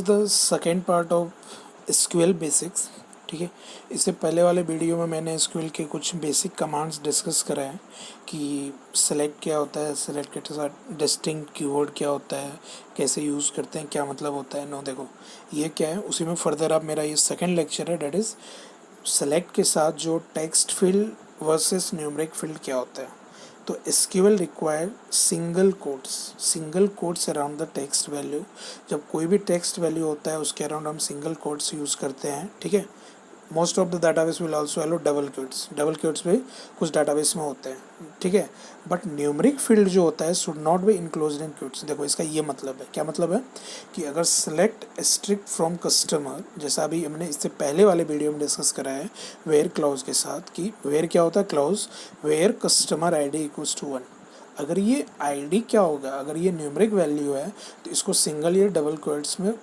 The second part of SQL basics. ठीक है, इससे पहले वाले वीडियो में मैंने एसक्यूएल के कुछ बेसिक कमांड्स डिस्कस करा है कि सेलेक्ट क्या होता है, सेलेक्ट के साथ डिस्टिंक्ट कीवर्ड क्या होता है, कैसे यूज़ करते हैं, क्या मतलब होता है। नो देखो ये क्या है, उसी में फर्दर अब मेरा ये सेकेंड लेक्चर है, डेट इज़ सेलेक्ट के साथ जो text field versus numeric field क्या होता है। तो SQL require single quotes around the text value. जब कोई भी टेक्स्ट वैल्यू होता है उसके अराउंड हम सिंगल कोट्स यूज़ करते हैं। ठीक है, most of the database will also allow double quotes भी कुछ डाटाबेस में होते हैं। ठीक है, बट न्यूमेरिक फील्ड जो होता है should not be enclosed in quotes. देखो इसका ये मतलब है, क्या मतलब है कि अगर सेलेक्ट स्ट्रिक्ट फ्रॉम कस्टमर, जैसा अभी हमने इससे पहले वाले वीडियो में डिस्कस करा है वेयर क्लॉज के साथ, कि वेयर क्या होता है, clause where customer ID equals to 1। अगर ये आईडी क्या होगा, अगर ये न्यूमेरिक वैल्यू है तो इसको सिंगल या डबल क्योट्स में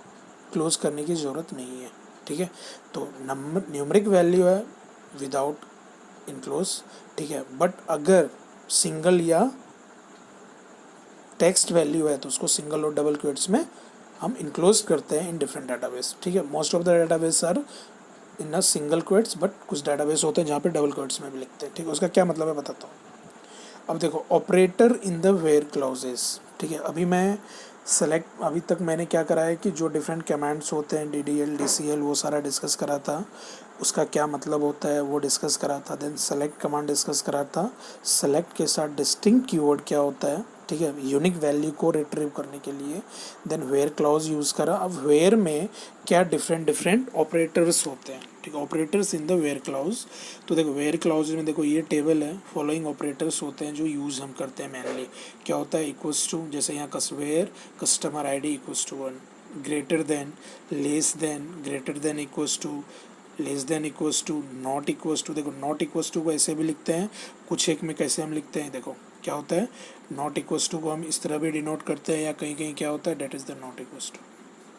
क्लोज करने की ज़रूरत नहीं है। ठीक है, तो नंबर न्यूमेरिक वैल्यू है विदाउट इनक्लोज। ठीक है, बट अगर सिंगल या टेक्स्ट वैल्यू है तो उसको सिंगल और डबल क्योट्स में हम इनक्लोज करते हैं इन डिफरेंट डाटाबेस। ठीक है, most of the database are in a single quotes, but कुछ डाटाबेस होते हैं जहाँ पे डबल क्योट्स में भी लिखते हैं। ठीक है, उसका क्या मतलब है बताता हूँ। अब देखो operator in the where clauses. ठीक है, अभी तक मैंने क्या करा है कि जो डिफरेंट कमांड्स होते हैं DDL DCL वो सारा डिस्कस करा था, उसका क्या मतलब होता है वो डिस्कस करा था। देन सेलेक्ट कमांड डिस्कस करा था, सेलेक्ट के साथ डिस्टिंक्ट कीवर्ड क्या होता है। ठीक है, यूनिक वैल्यू को रिट्रीव करने के लिए। देन वेयर क्लॉज यूज़ करा। अब वेयर में क्या डिफरेंट ऑपरेटर्स होते हैं। ठीक है, operators in the where clause. तो देखो वेयर क्लॉज में देखो ये टेबल है, फॉलोइंग ऑपरेटर्स होते हैं जो यूज़ हम करते हैं मेनली। क्या होता है, इक्वल्स टू, जैसे यहाँ where customer ID equals to 1, greater than, less than, greater than equals to, less than equals to, not equals to. देखो नॉट इक्वल्स टू को ऐसे भी लिखते हैं, कुछ एक में कैसे हम लिखते हैं। देखो क्या होता है, नॉट इक्वल्स टू को हम इस तरह भी डिनोट करते हैं, या कहीं कहीं क्या होता है, that is the not equals to.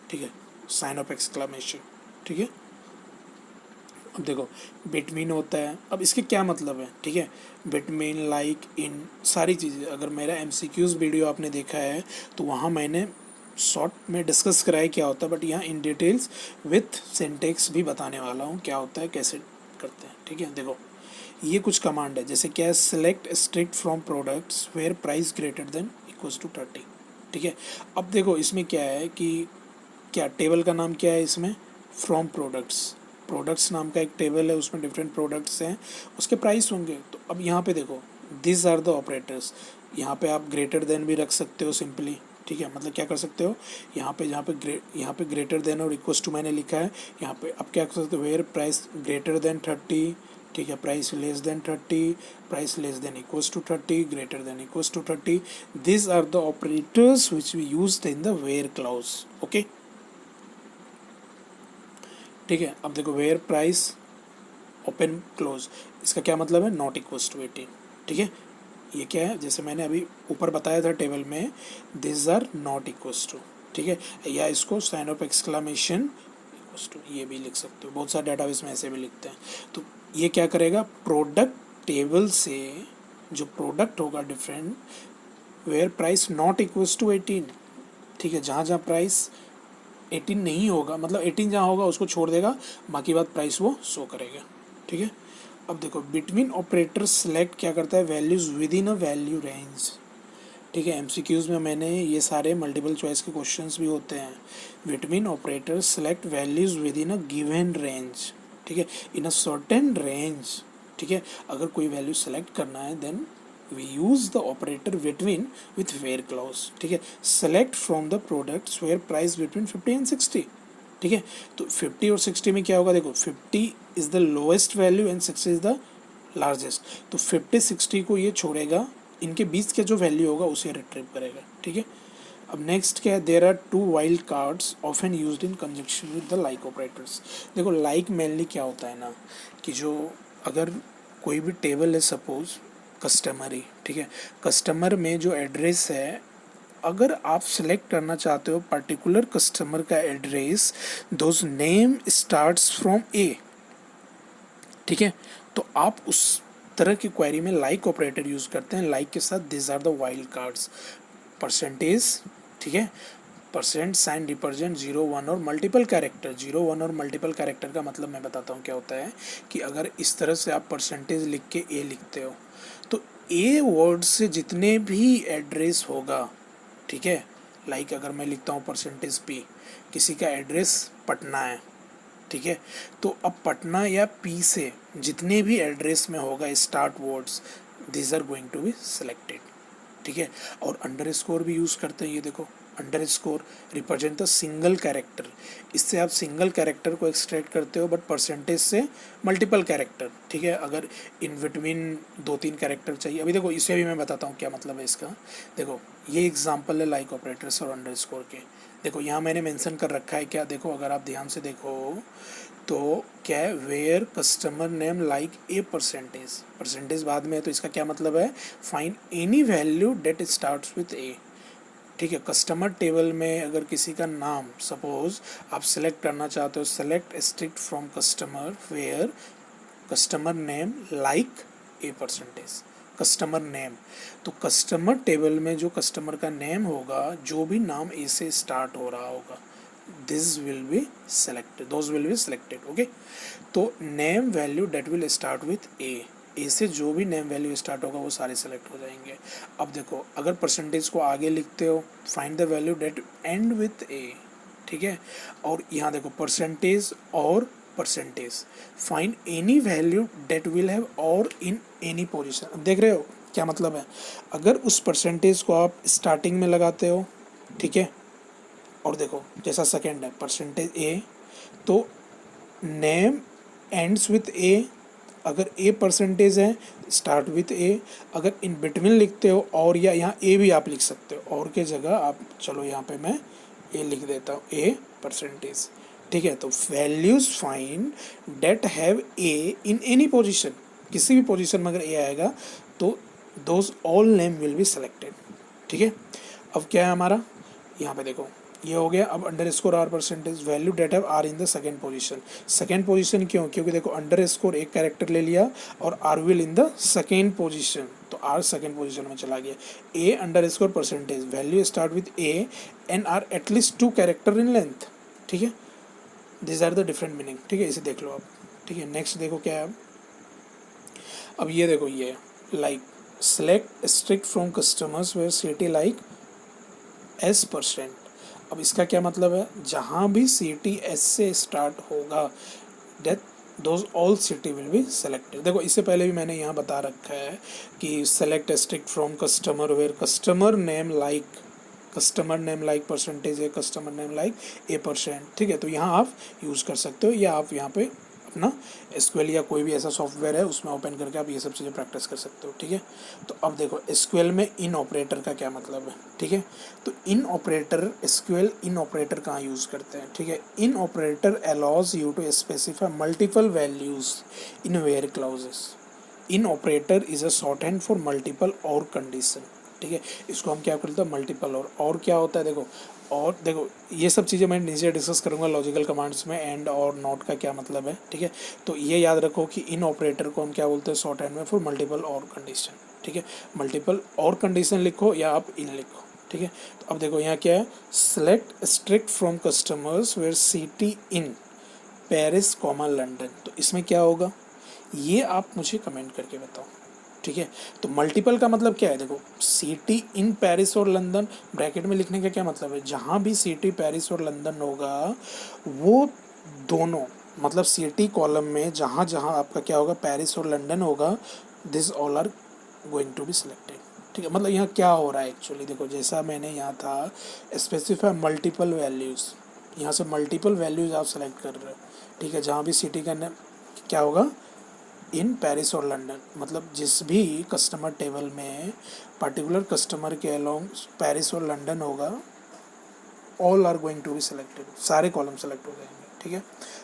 ठीक है, साइन ऑफ एक्सक्लामेशन। ठीक है, अब देखो बिटवीन होता है। अब इसके क्या मतलब है। ठीक है, बिटवीन, लाइक, इन, सारी चीज़ें। अगर मेरा MCQs वीडियो आपने देखा है तो वहाँ मैंने शॉर्ट में डिस्कस कराया क्या होता है, बट यहाँ इन डिटेल्स विथ सिंटेक्स भी बताने वाला हूँ क्या होता है, कैसे करते हैं। ठीक है, देखो ये कुछ कमांड है, जैसे क्या है, select strict from products where price greater than equals to 30। ठीक है, अब देखो इसमें क्या है कि क्या टेबल का नाम क्या है, इसमें फ्रॉम प्रोडक्ट्स नाम का एक टेबल है, उसमें डिफरेंट प्रोडक्ट्स हैं, उसके प्राइस होंगे। तो अब यहाँ पे देखो दिस आर द ऑपरेटर्स। यहाँ पे आप ग्रेटर देन भी रख सकते हो सिंपली। ठीक है, मतलब क्या कर सकते हो, यहाँ पे ग्रेटर देन और इक्वल्स टू मैंने लिखा है। यहाँ पे आप क्या कर सकते हो, वेयर प्राइस ग्रेटर देन 30। ठीक है, price less than 30, price less than equals to 30, greater than equals to 30। This are the operators which we used in the where clause. Okay, ठीक है, अब देखो वेयर प्राइस ओपन क्लोज, इसका क्या मतलब है, नॉट इक्वल्स टू 18। ठीक है, ये क्या है, जैसे मैंने अभी ऊपर बताया था टेबल में, this are not equals to. ठीक है, या इसको sign of exclamation equals to ये भी लिख सकते हो, बहुत सारे डाटाबेस में ऐसे भी लिखते हैं। तो ये क्या करेगा, प्रोडक्ट टेबल से जो प्रोडक्ट होगा different, where price not equals to 18। ठीक है, जहाँ जहाँ प्राइस 18 नहीं होगा, मतलब 18 जहाँ होगा उसको छोड़ देगा, बाकी बात प्राइस वो शो करेगा। ठीक है, अब देखो बिटवीन ऑपरेटर सेलेक्ट क्या करता है, values with in a value range. ठीक है, MCQs में मैंने ये सारे मल्टीपल चॉइस के क्वेश्चंस भी होते हैं। Between operator select values with in a given range. ठीक है, इन अ सर्टेन रेंज। ठीक है, अगर कोई वैल्यू सेलेक्ट करना है then we use the operator between with where clause. ठीक है, select from the products where price between 50 and 60। ठीक है, तो 50 और 60 में क्या होगा, देखो 50 is the lowest value and 60 is the largest. तो 50 60 को ये छोड़ेगा, इनके बीच का जो वैल्यू होगा उसे रिट्रीव करेगा। ठीक है, अब नेक्स्ट क्या है, there are 2 wild cards often used in conjunction with the like operators. देखो लाइक मेनली क्या होता है ना, कि जो अगर कोई भी टेबल है सपोज कस्टमर ही। ठीक है, कस्टमर में जो एड्रेस है, अगर आप सेलेक्ट करना चाहते हो पर्टिकुलर कस्टमर का address, those name starts from A. ठीक है, तो आप उस तरह की क्वेरी में लाइक ऑपरेटर यूज़ करते हैं। लाइक के साथ this are the wild cards, percentage. ठीक है, परसेंट साइन रिप्रेजेंट 0 1 और मल्टीपल कैरेक्टर। 0 1 और मल्टीपल कैरेक्टर का मतलब मैं बताता हूँ क्या होता है कि अगर इस तरह से आप परसेंटेज लिख के ए लिखते हो तो ए वर्ड से जितने भी एड्रेस होगा, ठीक है, लाइक अगर मैं लिखता हूँ परसेंटेज पी, किसी का एड्रेस पटना है, ठीक है, तो अब पटना या पी से जितने भी एड्रेस में होगा start words, this are going to be selected, ठीक है। और अंडर स्कोर भी यूज़ करते हैं, ये देखो under score represent the single character, इससे आप सिंगल कैरेक्टर को एक्सट्रैक्ट करते हो बट परसेंटेज से मल्टीपल कैरेक्टर, ठीक है। अगर इन बिटवीन 2-3 कैरेक्टर चाहिए, अभी देखो इसे भी मैं बताता हूँ क्या मतलब है इसका। देखो ये एग्जांपल है लाइक ऑपरेटर्स और अंडर स्कोर के। देखो यहाँ मैंने मेंशन कर रखा है क्या, देखो अगर आप ध्यान से देखो तो क्या है, where customer name like A percentage, percentage बाद में है तो इसका क्या मतलब है, find any value that starts with A, ठीक है। कस्टमर टेबल में अगर किसी का नाम सपोज आप सेलेक्ट करना चाहते हो, select strict from customer where customer name like A percentage, customer name, तो कस्टमर टेबल में जो कस्टमर का नेम होगा, जो भी नाम ए से स्टार्ट हो रहा होगा, this will be selected, those will be selected, okay. तो name value that will start with A से जो भी नेम वैल्यू स्टार्ट होगा वो सारे सेलेक्ट हो जाएंगे। अब देखो अगर परसेंटेज को आगे लिखते हो, find the value that end with A, ठीक है। और यहाँ देखो परसेंटेज और percentage, find any value that will have और इन एनी पोजीशन। अब देख रहे हो क्या मतलब है, अगर उस परसेंटेज को आप स्टार्टिंग में लगाते हो, ठीक है, और देखो जैसा सेकेंड है परसेंटेज ए, तो नेम एंड्स विथ ए, अगर ए परसेंटेज है स्टार्ट विथ ए, अगर इन बिटवीन लिखते हो और या यहाँ ए भी आप लिख सकते हो, और के जगह आप चलो यहाँ पे मैं ए लिख देता हूँ, ए परसेंटेज, ठीक है। तो values find that have a in any position, किसी भी पोजीशन में अगर ए आएगा तो those all name will be selected, ठीक है। अब क्या है हमारा, यहाँ पे देखो ये हो गया। अब underscore are percentage value that have are in the second position, second position क्यों, क्योंकि देखो अंडर स्कोर एक कैरेक्टर ले लिया और R will in the second position, तो आर सेकेंड पोजीशन में चला गया। A under score percentage value start with A and R at least 2 character in length, ठीक है। This are the different meaning, ठीक है, इसे देख लो आप, ठीक है। नेक्स्ट देखो क्या है, अब ये देखो ये like select strict from customers where city like S percent. अब इसका क्या मतलब है, जहाँ भी सिटी एस से स्टार्ट होगा that those all city will be selected. देखो इससे पहले भी मैंने यहाँ बता रखा है कि select strict from customer where customer name like percentage है, customer name like A percent, ठीक है। तो यहाँ आप यूज़ कर सकते हो, या आप यहाँ पे अपना एसक्यूएल या कोई भी ऐसा सॉफ्टवेयर है उसमें ओपन करके आप ये सब चीज़ें प्रैक्टिस कर सकते हो, ठीक है। तो अब देखो एसक्यूएल में इन ऑपरेटर का क्या मतलब है, ठीक है। तो इन ऑपरेटर, एसक्यूएल इन ऑपरेटर कहाँ यूज़ करते हैं, ठीक है। In operator allows you to specify multiple values in where clauses. In operator is a short hand for multiple और कंडीशन, ठीक है। इसको हम क्या करते हैं, मल्टीपल और क्या होता है देखो, और देखो ये सब चीज़ें मैं नीचे डिस्कस करूँगा लॉजिकल कमांड्स में, एंड और नॉट का क्या मतलब है, ठीक है। तो ये याद रखो कि इन ऑपरेटर को हम क्या बोलते हैं शॉर्ट हैंड में फॉर मल्टीपल और कंडीशन, ठीक है। मल्टीपल और कंडीशन लिखो या आप इन लिखो, ठीक है। तो अब देखो यहाँ क्या है, select strict from customers where city in Paris comma London. तो इसमें क्या होगा ये आप मुझे कमेंट करके बताओ, ठीक है। तो मल्टीपल का मतलब क्या है, देखो सिटी इन पेरिस और लंदन, ब्रैकेट में लिखने का क्या मतलब है, जहाँ भी सिटी पेरिस और लंदन होगा वो दोनों, मतलब सिटी कॉलम में जहाँ जहाँ आपका क्या होगा पेरिस और लंदन होगा, this all are going to be selected, ठीक है। मतलब यहाँ क्या हो रहा है एक्चुअली, देखो जैसा मैंने यहाँ था स्पेसिफाई मल्टीपल वैल्यूज़, यहाँ से मल्टीपल वैल्यूज़ आप सेलेक्ट कर रहे हो, ठीक है। जहाँ भी सिटी का क्या होगा इन पेरिस और लंदन, मतलब जिस भी कस्टमर टेबल में पर्टिकुलर कस्टमर के अलोंग पेरिस और लंदन होगा, all are going to be selected, सारे कॉलम सेलेक्ट हो जाएंगे, ठीक है।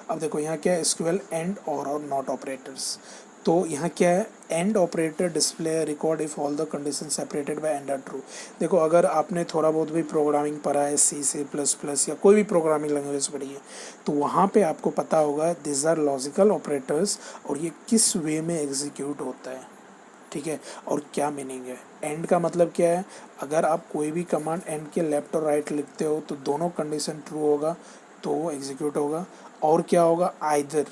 अब देखो यहाँ क्या है, एसक्यूएल एंड और नॉट ऑपरेटर्स। तो यहाँ क्या है, and operator display record if all the condition separated by and are true. देखो अगर आपने थोड़ा बहुत भी प्रोग्रामिंग पढ़ा है, C++ या कोई भी प्रोग्रामिंग लैंग्वेज पढ़ी है, तो वहाँ पे आपको पता होगा दिस आर लॉजिकल ऑपरेटर्स और ये किस वे में एग्जीक्यूट होता है, ठीक है। और क्या मीनिंग है एंड का मतलब क्या है, अगर आप कोई भी कमांड एंड के लेफ्ट और राइट लिखते हो तो दोनों कंडीशन ट्रू होगा तो वो एग्जीक्यूट होगा, और क्या होगा आइदर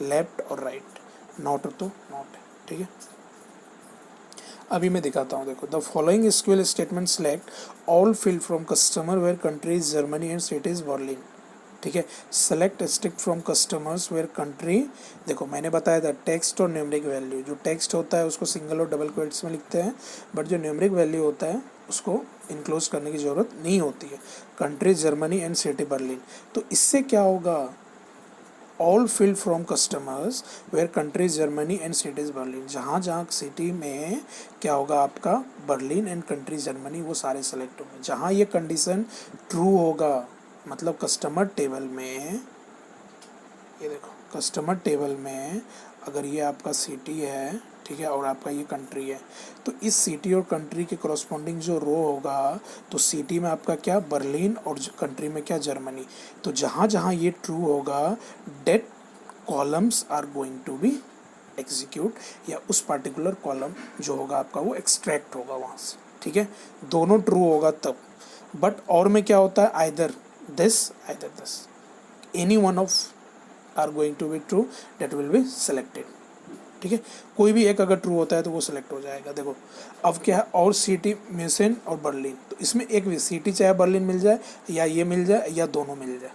लेफ्ट और राइट, नॉट हो तो नॉट है, ठीक है। अभी मैं दिखाता हूँ, देखो the following SQL statement select all field from customer where country is Germany and city is Berlin, ठीक है। Select strict from customers where country, देखो मैंने बताया था टेक्स्ट और न्यूमेरिक वैल्यू, जो टेक्स्ट होता है उसको सिंगल और डबल क्वेट्स में लिखते हैं, बट जो न्यूमेरिक वैल्यू होता है उसको इनक्लोज करने की ज़रूरत नहीं होती है। Country Germany and city Berlin, तो इससे क्या होगा, all field from customers where countries Germany and cities Berlin, जहाँ जहाँ सिटी में क्या होगा आपका बर्लिन एंड कंट्री जर्मनी वो सारे सेलेक्ट होंगे। जहाँ ये कंडीशन ट्रू होगा मतलब कस्टमर टेबल में, ये देखो कस्टमर टेबल में अगर ये आपका सिटी है, ठीक है, और आपका ये कंट्री है, तो इस सिटी और कंट्री के करस्पॉन्डिंग जो रो होगा, तो सिटी में आपका क्या बर्लिन और कंट्री में क्या जर्मनी, तो जहाँ जहाँ ये ट्रू होगा that columns are going to be execute, या उस पार्टिकुलर कॉलम जो होगा आपका वो एक्सट्रैक्ट होगा वहाँ से, ठीक है। दोनों ट्रू होगा तब, बट और में क्या होता है either this any one of are going to be true that will be selected, ठीक है। कोई भी एक अगर ट्रू होता है तो वो सिलेक्ट हो जाएगा। देखो अब क्या है, और सिटी म्यूसिन और बर्लिन, तो इसमें एक भी सिटी चाहे बर्लिन मिल जाए या ये मिल जाए या दोनों मिल जाए,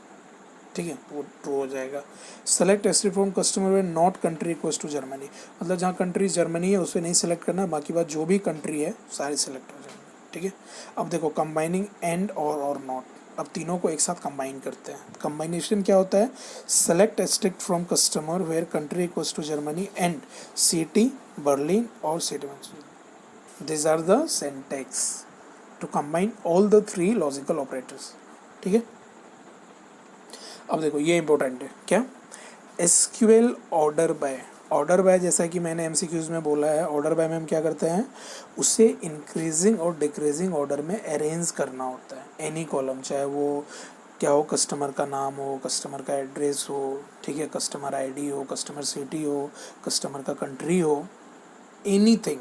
ठीक है, वो ट्रू हो जाएगा। सेलेक्ट एस्ट्रिक फ्रॉम कस्टमर में not country equals to Germany, मतलब जहाँ कंट्री जर्मनी है उस पर नहीं सेलेक्ट करना, बाकी बात जो भी कंट्री है सारे सेलेक्ट हो जाएंगे, ठीक है। अब देखो कंबाइनिंग एंड और नॉट, अब तीनों को एक साथ कंबाइन करते हैं। कंबाइनेशन क्या होता है, select asterisk from customer where country equals to Germany and city Berlin और city, this are the syntax to combine all the three logical operators, ठीक है। अब देखो ये इंपॉर्टेंट है क्या, एसक्यूएल ऑर्डर बाय जैसा कि मैंने एमसीक्यूज में बोला है, ऑर्डर बाय में हम क्या करते हैं, उसे इंक्रीजिंग और डिक्रीजिंग ऑर्डर में अरेंज करना होता है। एनी कॉलम, चाहे वो क्या हो, कस्टमर का नाम हो, कस्टमर का एड्रेस हो, ठीक है, कस्टमर आईडी हो, कस्टमर सिटी हो, कस्टमर का कंट्री हो, एनीथिंग,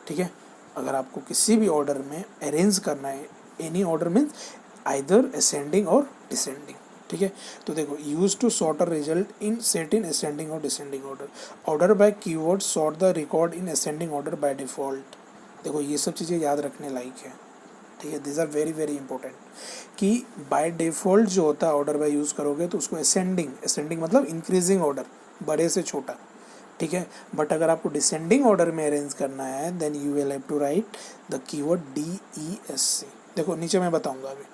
ठीक है। अगर आपको किसी भी ऑर्डर में अरेंज करना है, any order means either ascending और डिसेंडिंग, ठीक है। तो देखो use to sort a result in set in ascending और descending order, order by keyword sort the record in ascending order by default. देखो ये सब चीज़ें याद रखने लायक है, ठीक है, this are very very important, कि बाय डिफॉल्ट जो होता है ऑर्डर बाय यूज़ करोगे तो उसको असेंडिंग मतलब इंक्रीजिंग ऑर्डर, बड़े से छोटा, ठीक है। बट अगर आपको डिसेंडिंग ऑर्डर में अरेंज करना है then you will have to write the keyword DESC। देखो नीचे मैं बताऊंगा अभी,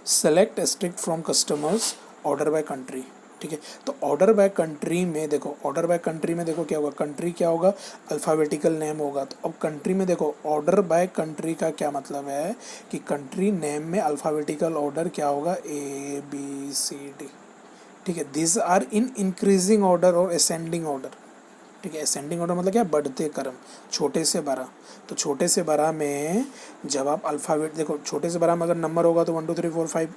select asterisk from customers order by country, ठीक है। तो ऑर्डर बाय कंट्री में देखो, ऑर्डर बाय कंट्री में देखो क्या होगा, कंट्री क्या होगा, अल्फ़ाबेटिकल नेम होगा। तो अब कंट्री में देखो ऑर्डर बाय कंट्री का क्या मतलब है कि कंट्री नेम में अल्फ़ाबेटिकल ऑर्डर क्या होगा, ABCD, ठीक है। This are in increasing order और असेंडिंग ऑर्डर, ठीक है। असेंडिंग ऑर्डर मतलब क्या, बढ़ते क्रम, छोटे से बड़ा। तो छोटे से बड़ा में जब आप अल्फ़ाबेट, देखो छोटे से बड़ा में अगर नंबर होगा तो 1 2 3 4 5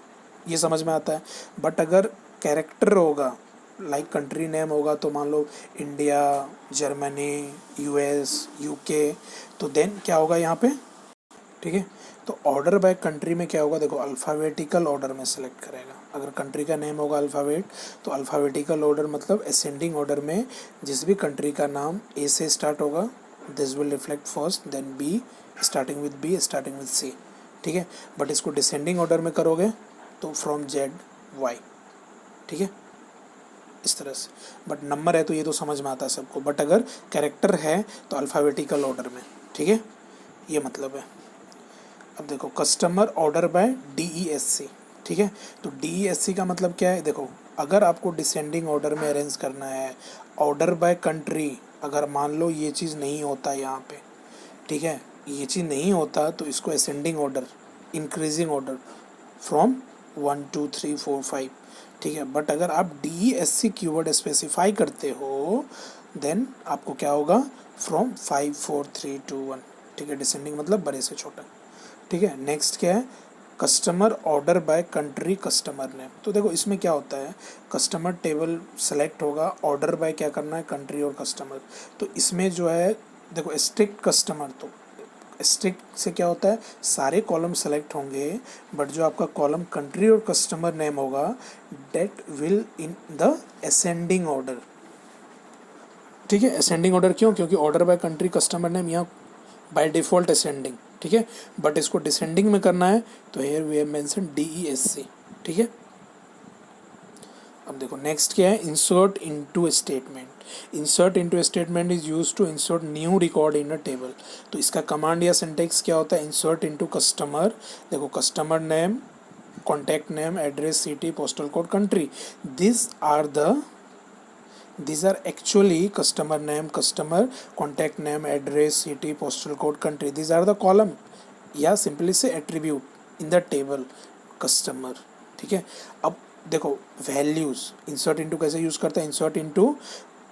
ये समझ में आता है, बट अगर कैरेक्टर होगा लाइक कंट्री नेम होगा तो मान लो इंडिया, जर्मनी, US, UK, तो देन क्या होगा यहाँ पे, ठीक है। तो ऑर्डर बाय कंट्री में क्या होगा, देखो अल्फ़ाबेटिकल ऑर्डर में सेलेक्ट करेगा। अगर कंट्री का नेम होगा अल्फ़ाबेट तो अल्फ़ाबेटिकल ऑर्डर मतलब असेंडिंग ऑर्डर में जिस भी कंट्री का नाम A से स्टार्ट होगा this will reflect first, then B, starting with B, starting with C, ठीक है। बट इसको डिसेंडिंग ऑर्डर में करोगे तो फ्रॉम ZY, ठीक है, इस तरह से। बट नंबर है तो ये तो समझ में आता है सबको, बट अगर कैरेक्टर है तो अल्फ़ाबेटिकल ऑर्डर में, ठीक है, ये मतलब है। अब देखो कस्टमर ऑर्डर बाय DESC, ठीक है। तो DESC का मतलब क्या है, देखो अगर आपको डिसेंडिंग ऑर्डर में अरेंज करना है, ऑर्डर बाय कंट्री अगर मान लो ये चीज़ नहीं होता यहाँ पे, ठीक है, ये चीज़ नहीं होता तो इसको ascending order, increasing order from 1 2 3 4 5, ठीक है। बट अगर आप DESC कीवर्ड स्पेसिफाई करते हो देन आपको क्या होगा, फ्रॉम 5 4 3 2 1, ठीक है। डिसेंडिंग मतलब बड़े से छोटा, ठीक है। नेक्स्ट क्या है, customer order by country customer name. तो देखो इसमें क्या होता है, कस्टमर टेबल सेलेक्ट होगा, ऑर्डर बाय क्या करना है, कंट्री और कस्टमर। तो इसमें जो है देखो स्ट्रिक्ट कस्टमर, तो स्ट्रिक्ट से क्या होता है, सारे कॉलम सेलेक्ट होंगे, बट जो आपका कॉलम कंट्री और कस्टमर नेम होगा that will in the ascending order. ठीक है, असेंडिंग ऑर्डर क्यों, क्योंकि order by country customer name यहाँ बाय डिफ़ॉल्ट असेंडिंग, ठीक है, बट इसको डिसेंडिंग में करना है तो here we have mention DESC। ठीक है, अब देखो नेक्स्ट क्या है, insert into statement. Insert into statement is use to insert new record in a table. तो इसका कमांड या सिंटेक्स क्या होता है, इंसर्ट इनटू कस्टमर। देखो customer name, contact name, address, city, postal code, country, this are the these are actually customer name, customer contact name, address, city, postal code, country, these are the column या simply से attribute in the table customer. ठीक है, अब देखो values insert into कैसे use करते हैं, insert into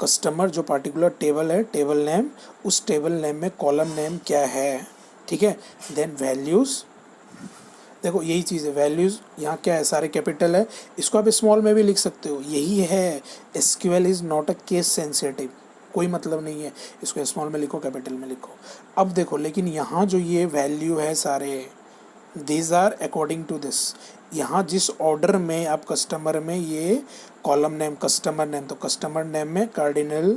customer जो पार्टिकुलर टेबल है, टेबल नेम, उस टेबल नेम में कॉलम नेम क्या है। ठीक है, देन वैल्यूज, देखो यही चीज़ है, वैल्यूज़ यहाँ क्या है, सारे कैपिटल है, इसको आप स्मॉल में भी लिख सकते हो, यही है SQL is not a case sensitive, कोई मतलब नहीं है इसको स्मॉल में लिखो कैपिटल में लिखो। अब देखो लेकिन यहाँ जो ये वैल्यू है सारे, these are according to this, यहाँ जिस ऑर्डर में आप कस्टमर में ये कॉलम नेम कस्टमर नेम, तो कस्टमर नेम में कार्डिनल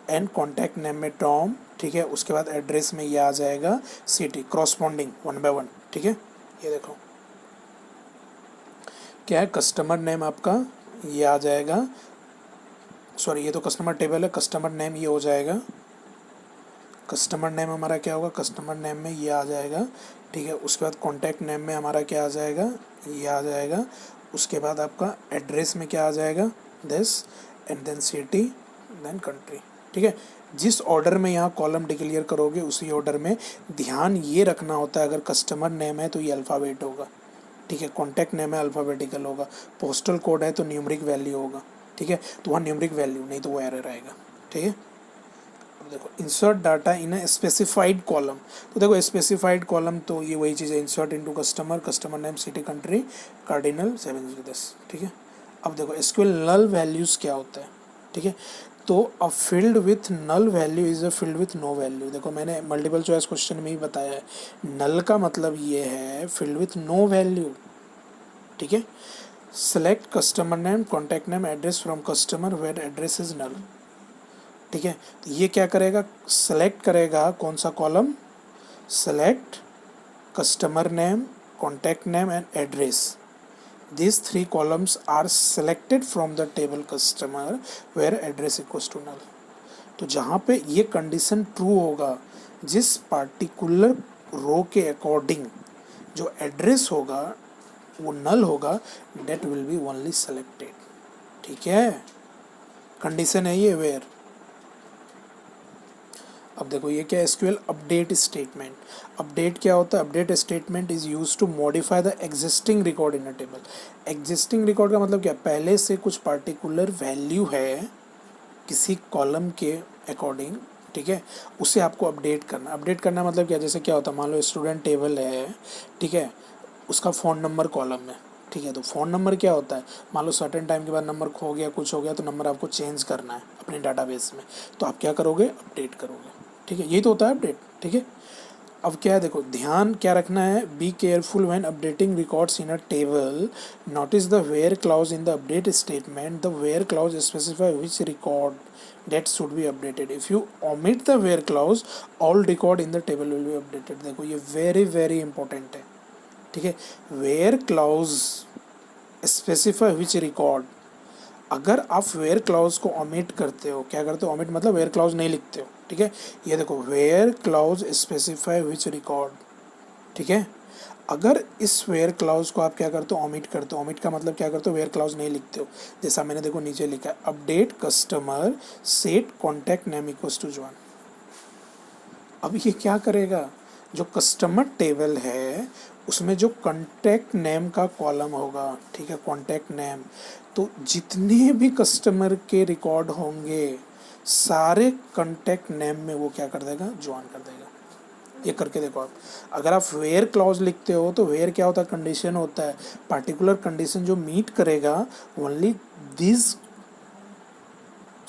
एंड कॉन्टैक्ट नेम में टॉम। ठीक है, उसके बाद एड्रेस में ये आ जाएगा सिटी, क्रॉसपॉन्डिंग 1 by 1। ठीक है, ये देखो क्या है, कस्टमर नेम आपका ये आ जाएगा, सॉरी ये तो कस्टमर टेबल है, कस्टमर नेम ये हो जाएगा, कस्टमर नेम हमारा क्या होगा, कस्टमर नेम में ये आ जाएगा। ठीक है, उसके बाद कॉन्टैक्ट नेम में हमारा क्या आ जाएगा, ये आ जाएगा, उसके बाद आपका एड्रेस में क्या आ जाएगा, this, and then city, then country. ठीक है, जिस ऑर्डर में यहाँ कॉलम डिक्लेयर करोगे उसी ऑर्डर में ध्यान ये रखना होता है, अगर कस्टमर नेम है तो ये अल्फ़ाबेट होगा। ठीक है, कॉन्टैक्ट नेम है अल्फ़ाबेटिकल होगा, पोस्टल कोड है तो न्यूमरिक वैल्यू होगा। ठीक है, तो वहाँ न्यूमरिक वैल्यू नहीं तो वो एरर आएगा। ठीक है, अब देखो insert data in a specified column, तो देखो स्पेसिफाइड कॉलम तो ये वही चीज़ है, insert into customer, customer name, city, country, cardinal 710। ठीक है, अब देखो SQL नल वैल्यूज़ क्या होता है। ठीक है, तो a field with null value is a field with no value. देखो मैंने मल्टीपल चॉइस क्वेश्चन में ही बताया है, नल का मतलब ये है फील्ड विथ नो वैल्यू। ठीक है, select customer name, contact name, address from customer where address is null. ठीक है, तो ये क्या करेगा, सेलेक्ट करेगा कौन सा column, select customer name, contact name and address, these 3 columns are selected from the table customer where address equals to null। तो जहाँ पे ये कंडीशन ट्रू होगा, जिस पार्टिकुलर रो के अकॉर्डिंग जो एड्रेस होगा वो नल होगा, that will be only selected. ठीक है, कंडीशन है ये वेयर। अब देखो ये क्या है, SQL अपडेट स्टेटमेंट। अपडेट क्या होता है, update statement is use to modify the existing record in a table. Existing record का मतलब क्या, पहले से कुछ पार्टिकुलर वैल्यू है किसी कॉलम के अकॉर्डिंग, ठीक है, उसे आपको अपडेट करना। अपडेट करना मतलब क्या, जैसे क्या होता है, मान लो स्टूडेंट टेबल है, ठीक है, उसका फ़ोन नंबर कॉलम में। ठीक है, तो फ़ोन नंबर क्या होता है, मान लो सर्टेन टाइम के बाद नंबर खो गया, कुछ हो गया, तो नंबर आपको चेंज करना है अपने डाटाबेस में, तो आप क्या करोगे, अपडेट करोगे। ठीक है, यही तो होता है अपडेट। ठीक है, अब क्या है, देखो ध्यान क्या रखना है, be careful when updating records in a table, notice the where clause in the update statement, the where clause specify which record that should be updated, if you omit the where clause all record in the table will be updated। देखो ये very important है। ठीक है, where clause specify which record, अगर आप where clause को omit करते हो, क्या करते हो, ओमिट मतलब वेयर क्लाउज नहीं लिखते हो। ठीक है, ये देखो where clause specify which record. ठीक है, अगर इस वेयर क्लाउज को आप क्या करते हो, ओमिट करते हो, ओमिट का मतलब क्या करते हो, वेयर क्लाउज नहीं लिखते हो, जैसा मैंने देखो नीचे लिखा है, update customer set contact name equals to John. अब ये क्या करेगा, जो कस्टमर टेबल है उसमें जो कॉन्टैक्ट नेम का कॉलम होगा, ठीक है, कॉन्टैक्ट नेम, तो जितने भी कस्टमर के रिकॉर्ड होंगे सारे कॉन्टैक्ट नेम में वो क्या कर देगा, ज्वाइन कर देगा। ये करके देखो आप, अगर आप वेयर क्लॉज लिखते हो तो वेयर क्या होता है, कंडीशन होता है, पार्टिकुलर कंडीशन जो मीट करेगा only this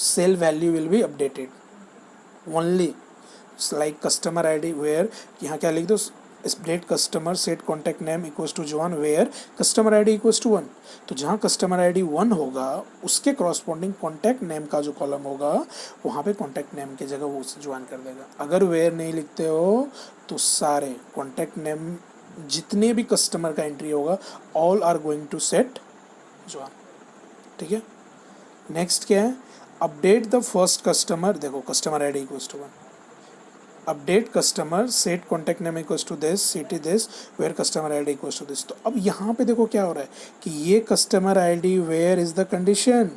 cell value will be updated only, like customer ID where, यहाँ क्या लिख दो, update customer set contact name equals to John where customer ID equals to 1। तो जहाँ कस्टमर आईडी 1 होगा उसके कॉरस्पॉन्डिंग कॉन्टैक्ट नेम का जो कॉलम होगा वहाँ पे कॉन्टैक्ट नेम की जगह वो उसे ज्वाइन कर देगा। अगर वेयर नहीं लिखते हो तो सारे कॉन्टैक्ट नेम जितने भी कस्टमर का एंट्री होगा all are going to set join. ठीक है, नेक्स्ट क्या है, अपडेट द फर्स्ट कस्टमर, देखो customer ID equals to 1, update customer set contact name equals to this city this where customer ID equals to this. तो अब यहाँ पे देखो क्या हो रहा है कि ये customer ID where is the condition,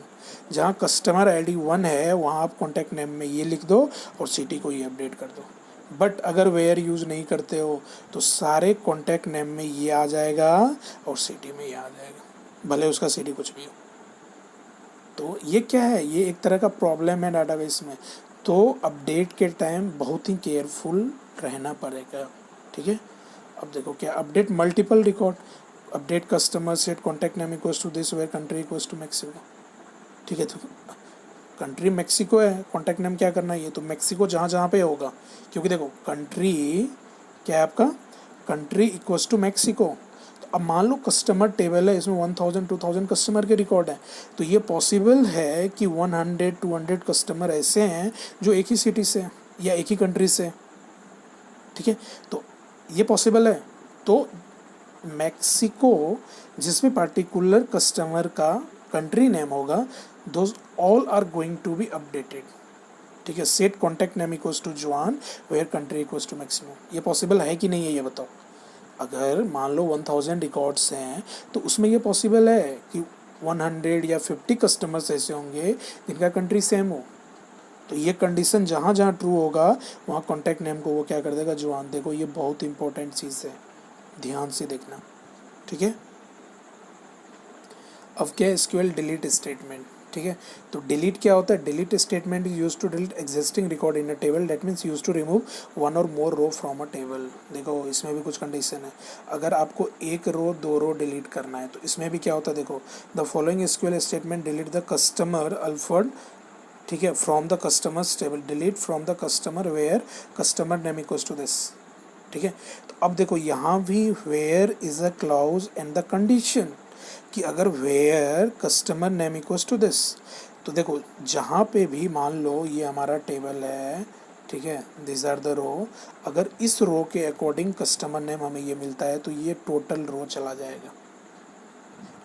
जहाँ कस्टमर आईडी 1 है वहाँ आप कॉन्टैक्ट नेम में ये लिख दो और सिटी को ये अपडेट कर दो। बट अगर वेयर यूज़ नहीं करते हो तो सारे कॉन्टैक्ट नेम में ये आ जाएगा और सिटी में ये आ जाएगा, भले उसका सिटी कुछ भी हो। तो ये क्या है, ये एक तरह का प्रॉब्लम है डाटाबेस में। तो अपडेट के टाइम बहुत ही केयरफुल रहना पड़ेगा। ठीक है, अब देखो क्या, update multiple record, update customer set contact name equals to this where country equals to Mexico. ठीक है, तो कंट्री मैक्सिको है, कॉन्टैक्ट नेम क्या करना है, ये तो मैक्सिको जहाँ जहाँ पे होगा, क्योंकि देखो कंट्री क्या है आपका, कंट्री इक्वल्स टू मैक्सिको। अब मान लो कस्टमर टेबल है, इसमें 1000 2000 कस्टमर के रिकॉर्ड हैं, तो ये पॉसिबल है कि 100 200 कस्टमर ऐसे हैं जो एक ही सिटी से या एक ही कंट्री से। ठीक है, तो ये पॉसिबल है। तो मैक्सिको जिसमें पार्टिकुलर कस्टमर का कंट्री नेम होगा, those all are going to be updated. ठीक है, set contact name equals to John where country equals to Mexico. ये पॉसिबल है कि नहीं है ये बताओ। अगर मान लो 1000 रिकॉर्ड्स हैं तो उसमें ये पॉसिबल है कि 100 या 50 कस्टमर्स ऐसे होंगे जिनका कंट्री सेम हो। तो ये कंडीशन जहाँ जहाँ ट्रू होगा वहाँ कॉन्टैक्ट नेम को वो क्या कर देगा, जवान। देखो ये बहुत इंपॉर्टेंट चीज़ है, ध्यान से देखना। ठीक है, अब क्या है, एसक्यूएल डिलीट स्टेटमेंट। ठीक है, तो डिलीट क्या होता है, delete statement is use to delete existing record in a table, that means use to remove one or more row from a table. देखो इसमें भी कुछ कंडीशन है, अगर आपको एक रो 2 रो डिलीट करना है तो इसमें भी क्या होता है, देखो the following SQL statement delete the customer Alfred. ठीक है, from the customers table, delete from the customer where customer name equals to this. ठीक है, तो अब देखो यहाँ भी where is a clause and the condition कि अगर where customer name equals to this, तो देखो जहाँ पे भी मान लो ये हमारा टेबल है, ठीक है, दिस आर द रो, अगर इस रो के अकॉर्डिंग कस्टमर नेम हमें ये मिलता है तो ये टोटल रो चला जाएगा।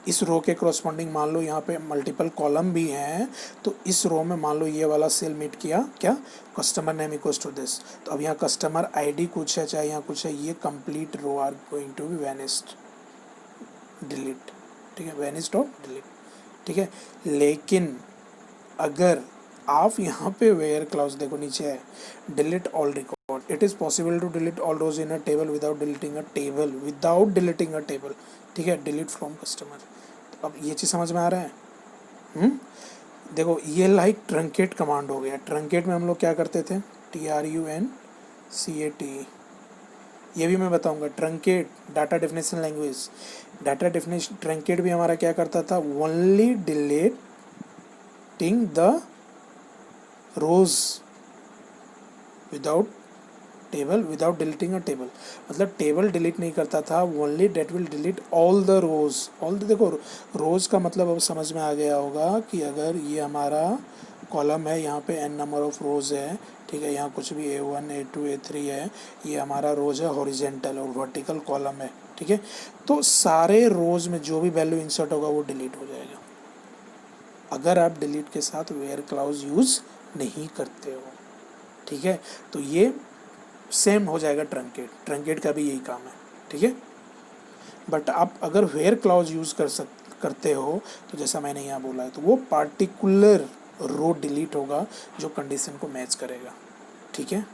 इस रो के करस्पॉन्डिंग मान लो यहाँ पे मल्टीपल कॉलम भी हैं, तो इस रो में मान लो ये वाला सेल मीट किया क्या, customer name equals to this. तो अब यहाँ कस्टमर आईडी कुछ है चाहे यहाँ कुछ है, ये complete row are going to be vanished, delete. ठीक है, वैनिस्ड और डिलीट। ठीक है, लेकिन अगर आप यहाँ पे वेयर क्लाउज देखो नीचे है, delete all record, it is possible to delete all rows in a table without deleting a table, without deleting a table. ठीक है, डिलीट फ्रॉम कस्टमर। तो अब ये चीज़ समझ में आ रहा है। देखो ये लाइक ट्रंकेट कमांड हो गया। ट्रंकेट में हम लोग क्या करते थे, TRUNCAT, ये भी मैं बताऊंगा। Truncate data definition language, data definition truncate भी हमारा क्या करता था, only deleting the rows without table, without deleting a table, मतलब टेबल डिलीट नहीं करता था, only that will delete all the rows. All the, देखो रोज का मतलब अब समझ में आ गया होगा कि अगर ये हमारा कॉलम है, यहाँ पे n नंबर ऑफ रोज है, ठीक है, यहाँ कुछ भी A1 A2 A3 है, ये हमारा रोज है हॉरिजेंटल और वर्टिकल कॉलम है। ठीक है, तो सारे रोज में जो भी वैल्यू इंसर्ट होगा वो डिलीट हो जाएगा अगर आप डिलीट के साथ वेयर क्लाउज यूज़ नहीं करते हो। ठीक है, तो ये सेम हो जाएगा ट्रंकेट, ट्रंकेट का भी यही काम है। ठीक है, बट आप अगर वेयर क्लाउज यूज़ करते हो तो जैसा मैंने यहाँ बोला है, तो वो पार्टिकुलर रो डिलीट होगा जो कंडीशन को मैच करेगा। ठीक है,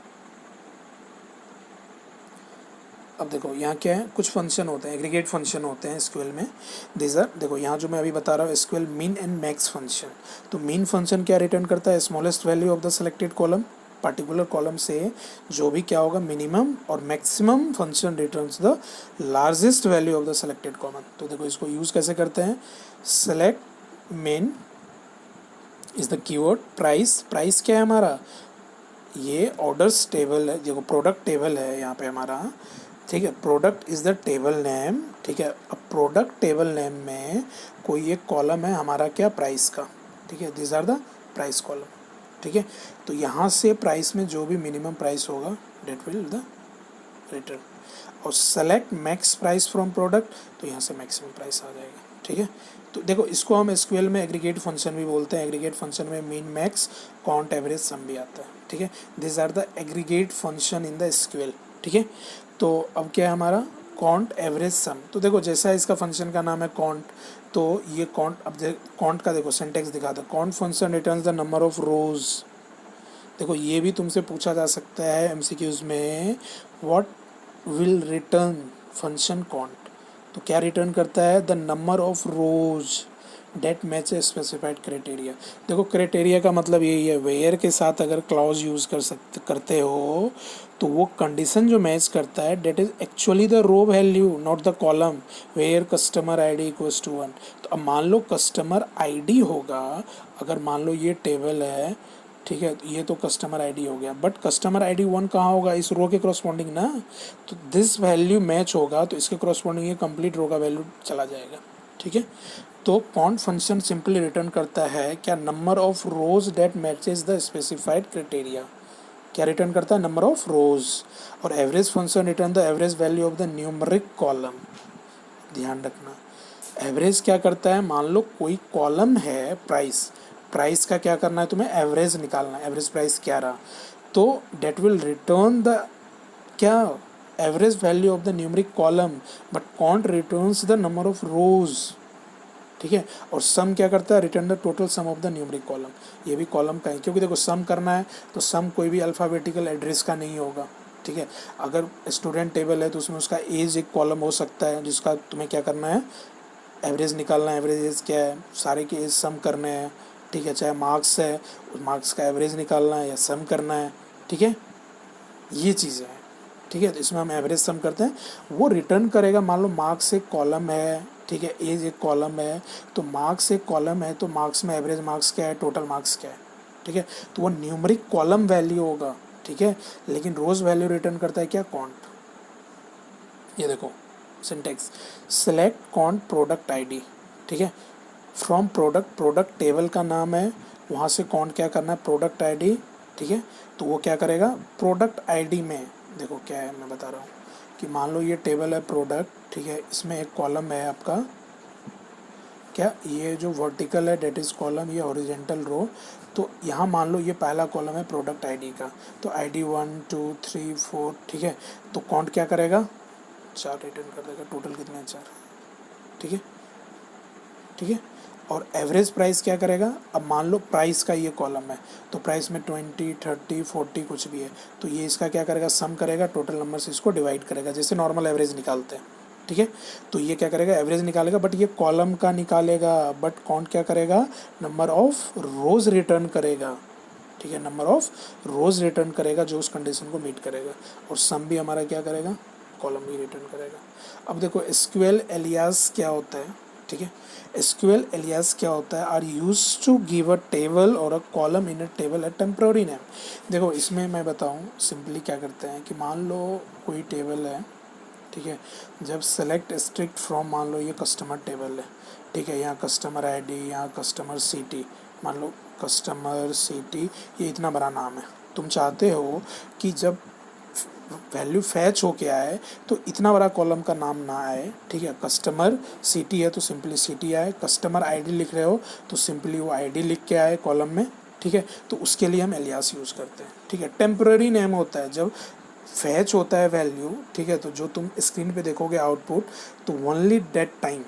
अब देखो यहाँ क्या है, कुछ फंक्शन होते हैं, एग्रीगेट फंक्शन होते हैं एसक्यूएल में। दिस आर, देखो यहाँ जो मैं अभी बता रहा हूँ SQL mean and max function. तो मीन फंक्शन क्या रिटर्न करता है, smallest value of the selected column, particular column से जो भी क्या होगा मिनिमम, और maximum function returns the largest value of the selected column. तो देखो इसको यूज़ कैसे करते हैं, select main is the keyword, price, price क्या है हमारा, ये ऑर्डर्स टेबल है, देखो प्रोडक्ट टेबल है यहाँ पे हमारा, ठीक है। Product is the table name, ठीक है। अब प्रोडक्ट टेबल नेम में कोई एक कॉलम है हमारा क्या, प्राइस का, ठीक है। This are the price column, ठीक है। तो यहाँ से प्राइस में जो भी मिनिमम प्राइस होगा डेट विल द रिटर्न, और select max price from product, तो यहाँ से मैक्सिमम प्राइस आ जाएगा, ठीक है। तो देखो इसको हम एसक्यूएल में एग्रीगेट फंक्शन भी बोलते हैं। एग्रीगेट फंक्शन में mean, max, count, average, sum भी आता है, ठीक है। This are the aggregate function in the SQL, ठीक है। तो अब क्या है हमारा, काउंट, एवरेज, सम। तो देखो जैसा इसका फंक्शन का नाम है काउंट, तो ये काउंट, अब काउंट का देखो सिंटेक्स दिखा दो। Count function returns the number of रोज। देखो ये भी तुमसे पूछा जा सकता है एमसीक्यूज में, what will return function count, तो क्या रिटर्न करता है, the number of rows that match specified criteria. देखो क्राइटेरिया का मतलब यही है, वेयर के साथ अगर क्लॉज यूज़ करते हो तो वो कंडीशन जो मैच करता है that is actually the row value, not the column, where customer ID equals to 1। तो अब मान लो कस्टमर आईडी होगा, अगर मान लो ये टेबल है, ठीक है, तो ये तो कस्टमर आईडी हो गया, बट कस्टमर आईडी 1 कहाँ होगा, इस रो के करस्पॉन्डिंग ना। तो दिस वैल्यू मैच होगा तो इसके करस्पॉन्डिंग ये कंप्लीट रो का वैल्यू चला जाएगा, ठीक है। तो काउंट फंक्शन सिंपली रिटर्न करता है क्या, number of rows that matches the specified criteria. क्या रिटर्न करता है, नंबर ऑफ रोज। और average function return the average value of the numeric column. ध्यान रखना, एवरेज क्या करता है, मान लो कोई कॉलम है प्राइस, प्राइस का क्या करना है तुम्हें, एवरेज निकालना है, एवरेज प्राइस क्या रहा, तो डेट विल रिटर्न द क्या, average value of the numeric column, but count returns the number of रोज, ठीक है। और सम क्या करता है, return the total sum of the numeric column. ये भी कॉलम का है, क्योंकि देखो सम करना है तो सम कोई भी अल्फ़ाबेटिकल एड्रेस का नहीं होगा, ठीक है। अगर स्टूडेंट टेबल है तो उसमें उसका एज एक कॉलम हो सकता है, जिसका तुम्हें क्या करना है, एवरेज निकालना है, एवरेज एज क्या है, सारे के एज सम करने हैं, ठीक है। चाहे मार्क्स है, उस मार्क्स का एवरेज निकालना है या सम करना है, ठीक है, ये चीज़ें हैं, ठीक है। तो इसमें हम एवरेज सम करते हैं, वो रिटर्न करेगा, मान लो मार्क्स एक कॉलम है, ठीक है, एज एक कॉलम है, तो मार्क्स एक कॉलम है, तो मार्क्स में एवरेज मार्क्स क्या है, टोटल मार्क्स क्या है, ठीक है। तो वो न्यूमरिक कॉलम वैल्यू होगा, ठीक है, लेकिन रोज वैल्यू रिटर्न करता है क्या, काउंट। ये देखो syntax, select count product ID, ठीक है, फ्रॉम प्रोडक्ट, प्रोडक्ट टेबल का नाम है, वहाँ से काउंट क्या करना है, प्रोडक्ट आईडी, ठीक है। तो वो क्या करेगा, प्रोडक्ट आईडी में देखो क्या है, मैं बता रहा हूँ कि मान लो ये टेबल है प्रोडक्ट, ठीक है, इसमें एक कॉलम है आपका क्या, ये जो वर्टिकल है डेट इज़ कॉलम, ये हॉरिजेंटल रो। तो यहाँ मान लो ये पहला कॉलम है प्रोडक्ट आईडी का, तो आईडी 1 2 3 4, ठीक है। तो काउंट क्या करेगा, 4 रिटर्न कर देगा, टोटल कितने हैं, 4, ठीक है, ठीक है। और एवरेज प्राइस क्या करेगा, अब मान लो प्राइस का ये कॉलम है, तो प्राइस में 20 30 40 कुछ भी है, तो ये इसका क्या करेगा, सम करेगा, टोटल नंबर से इसको डिवाइड करेगा, जैसे नॉर्मल एवरेज निकालते हैं, ठीक है। तो ये क्या करेगा, एवरेज निकालेगा, बट ये कॉलम का निकालेगा, बट काउंट क्या करेगा, नंबर ऑफ रोज रिटर्न करेगा, ठीक है, नंबर ऑफ रोज रिटर्न करेगा जो उस कंडीशन को मीट करेगा। और सम भी हमारा क्या करेगा, कॉलम भी रिटर्न करेगा। अब देखो एसक्यूएल एलियास क्या होता है, ठीक है, एसक्यूएल एलियास क्या होता है, are use to give a table और a column in a table a temporary name. देखो इसमें मैं बताऊँ सिंपली क्या करते हैं कि मान लो कोई टेबल है, ठीक है, जब सेलेक्ट स्ट्रिक्ट फ्रॉम, मान लो ये कस्टमर टेबल है, ठीक है, यहाँ कस्टमर आईडी, यहाँ कस्टमर सीटी, मान लो कस्टमर सीटी, ये इतना बड़ा नाम है, तुम चाहते हो कि जब वैल्यू फैच होके आए तो इतना बड़ा कॉलम का नाम ना आए, ठीक है। कस्टमर सिटी है तो सिंपली सिटी आए, कस्टमर आईडी लिख रहे हो तो सिंपली वो आईडी लिख के आए कॉलम में, ठीक है। तो उसके लिए हम एलियास यूज़ करते हैं, ठीक है। टेम्पररी नेम होता है जब फैच होता है वैल्यू, ठीक है, तो जो तुम स्क्रीन पे देखोगे आउटपुट, तो only that time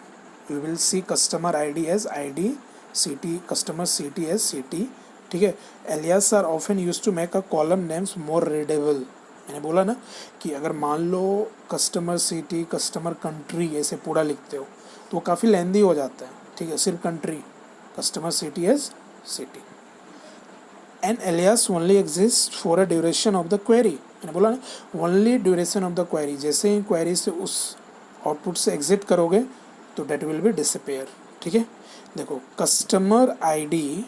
you will see customer ID as ID, city customer city as city, ठीक है। Alias are often use to make a column names more readable. मैंने बोला ना कि अगर मान लो कस्टमर सिटी, कस्टमर कंट्री ऐसे पूरा लिखते हो तो वो काफ़ी लेंदी हो जाता है, ठीक है, सिर्फ country, customer city as city. An alias only exist for a duration of the query. मैंने बोला ना only duration of the query, जैसे ही क्वेरी से उस आउटपुट से एग्जिट करोगे तो डेट विल बी डिसअपेयर, ठीक है। देखो कस्टमर आईडी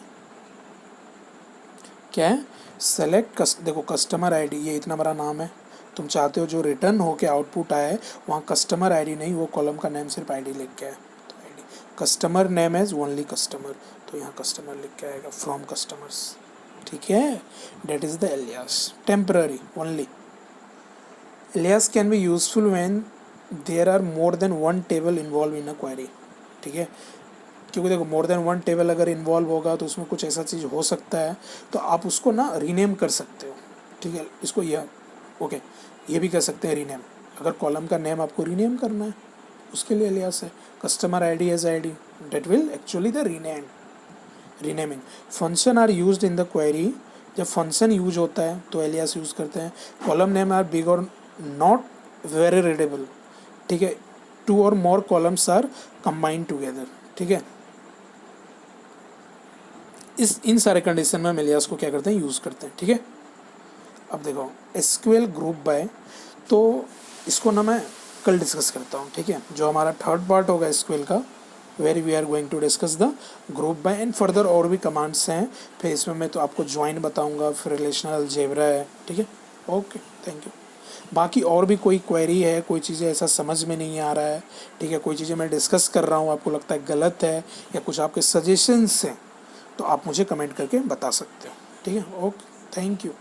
क्या है, सेलेक्ट देखो कस्टमर आईडी, ये इतना बड़ा नाम है, तुम चाहते हो जो रिटर्न हो के आउटपुट आए वहाँ कस्टमर आईडी नहीं, वो कॉलम का नेम सिर्फ आईडी लिख के है, तो ID customer name as only customer, तो यहाँ कस्टमर लिख के आएगा फ्रॉम कस्टमर्स, ठीक है। That is the alias, temporary only. Alias can be useful when there are more than one table involve in a query, ठीक है, क्योंकि देखो मोर देन वन टेबल अगर इन्वॉल्व होगा तो उसमें कुछ ऐसा चीज़ हो सकता है, तो आप उसको ना रीनेम कर सकते हो, ठीक है, इसको यह ओके ये भी कर सकते हैं रीनेम, अगर कॉलम का नेम आपको रीनेम करना है उसके लिए एलियास है, customer ID as ID, that will actually the renaming. Function are used in the query, जब फंक्शन यूज होता है तो एलियास यूज़ करते हैं। Column name are big or not very readable, ठीक है, two or more columns are combined together, ठीक है। इन सारे कंडीशन में हम एलियास को क्या करते हैं, यूज़ करते हैं, ठीक है। अब देखो एसक्यूएल ग्रुप बाय, तो इसको ना मैं कल डिस्कस करता हूँ, ठीक है, जो हमारा थर्ड पार्ट होगा एसक्यूएल का, where we are going to discuss the group by and further और भी कमांड्स हैं, फिर इसमें मैं तो आपको ज्वाइन बताऊँगा, फिर रिलेशनल अलजेब्रा है, ठीक है। Okay, thank you. बाकी और भी कोई क्वेरी है, कोई चीज़ें ऐसा समझ में नहीं आ रहा है, ठीक है, कोई चीज़ें मैं डिस्कस कर रहा हूँ आपको लगता है गलत है, या कुछ आपके सजेशंस हैं, तो आप मुझे कमेंट करके बता सकते हो, ठीक है। Okay, thank you.